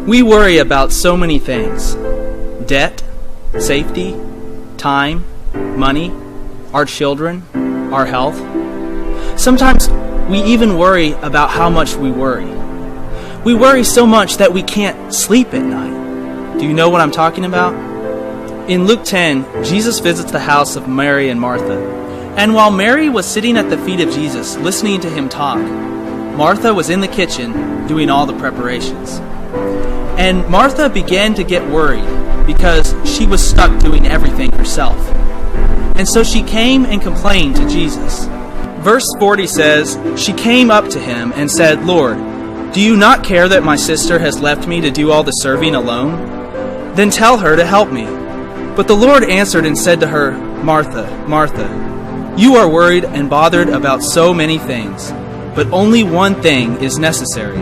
We worry about so many things: debt, safety, time, money, our children, our health. Sometimes we even worry about how much we worry. We worry so much that we can't sleep at night. Do you know what I'm talking about? In Luke 10, Jesus visits the house of Mary and Martha. And while Mary was sitting at the feet of Jesus, listening to him talk, Martha was in the kitchen doing all the preparations. And Martha began to get worried because she was stuck doing everything herself. And so she came and complained to Jesus. Verse 40 says, "She came up to him and said, 'Lord, do you not care that my sister has left me to do all the serving alone? Then tell her to help me.' But the Lord answered and said to her, 'Martha, Martha, you are worried and bothered about so many things, but only one thing is necessary.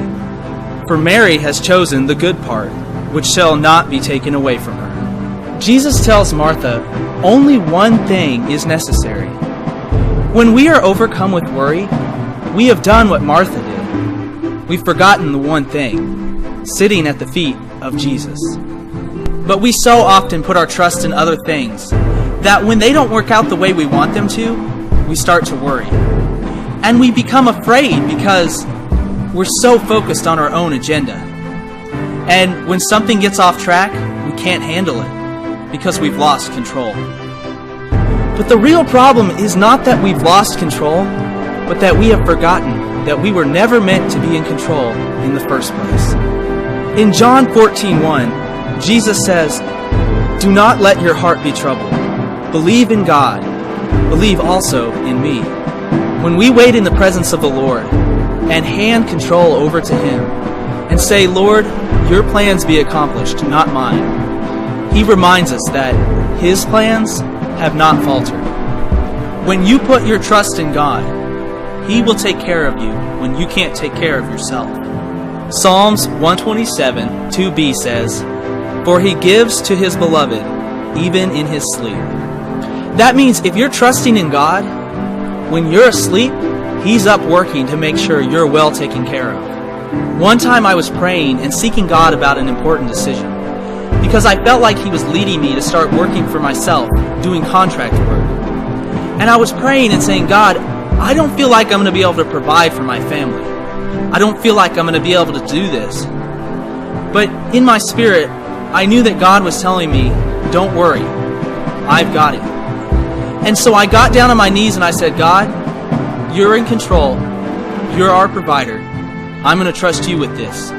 For Mary has chosen the good part, which shall not be taken away from her.'" Jesus tells Martha, only one thing is necessary. When we are overcome with worry, we have done what Martha did. We've forgotten the one thing, sitting at the feet of Jesus. But we so often put our trust in other things that when they don't work out the way we want them to, we start to worry. And we become afraid because we're so focused on our own agenda. And when something gets off track, we can't handle it because we've lost control. But the real problem is not that we've lost control, but that we have forgotten that we were never meant to be in control in the first place. In John 14:1, Jesus says, "Do not let your heart be troubled. Believe in God. Believe also in me." When we wait in the presence of the Lord and hand control over to Him and say, "Lord, your plans be accomplished, not mine," He reminds us that His plans have not faltered. When you put your trust in God, He will take care of you when you can't take care of yourself. Psalms 127, 2b says, "For He gives to His beloved, even in his sleep." That means if you're trusting in God, when you're asleep, He's up working to make sure you're well taken care of. One time I was praying and seeking God about an important decision because I felt like He was leading me to start working for myself, doing contract work. And I was praying and saying, "God, I don't feel like I'm going to be able to provide for my family. I don't feel like I'm going to be able to do this." But in my spirit, I knew that God was telling me, "Don't worry, I've got it." And so I got down on my knees and I said, "God, you're in control. You're our provider. I'm going to trust you with this."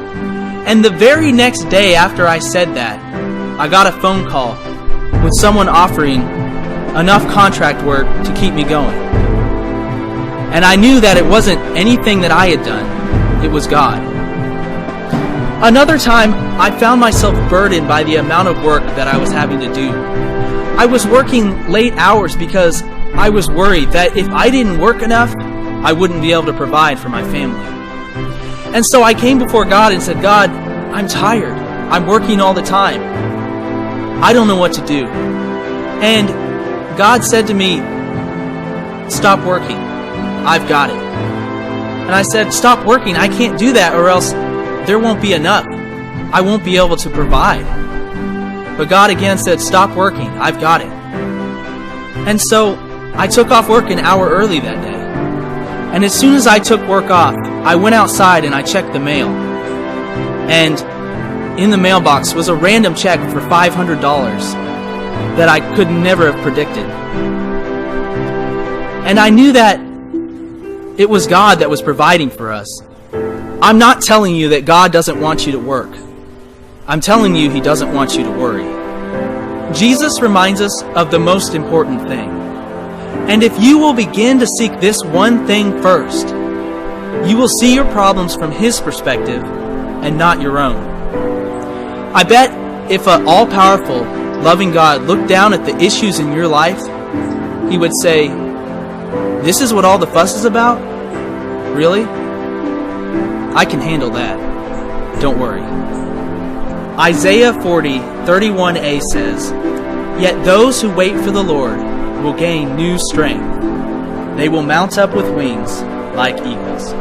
And the very next day after I said that, I got a phone call with someone offering enough contract work to keep me going. And I knew that it wasn't anything that I had done. It was God. Another time, I found myself burdened by the amount of work that I was having to do. I was working late hours because I was worried that if I didn't work enough, I wouldn't be able to provide for my family. And so I came before God and said, "God, I'm tired. I'm working all the time. I don't know what to do." And God said to me, "Stop working. I've got it." And I said, "Stop working. I can't do that or else there won't be enough. I won't be able to provide." But God again said, "Stop working. I've got it." And so I took off work an hour early that day. And as soon as I took work off, I went outside and I checked the mail. And in the mailbox was a random check for $500 that I could never have predicted. And I knew that it was God that was providing for us. I'm not telling you that God doesn't want you to work. I'm telling you He doesn't want you to worry. Jesus reminds us of the most important thing. And if you will begin to seek this one thing first, you will see your problems from His perspective and not your own. I bet if an all-powerful, loving God looked down at the issues in your life, He would say, "This is what all the fuss is about? Really? I can handle that. Don't worry." Isaiah 40:31a says, "Yet those who wait for the Lord will gain new strength. They will mount up with wings like eagles."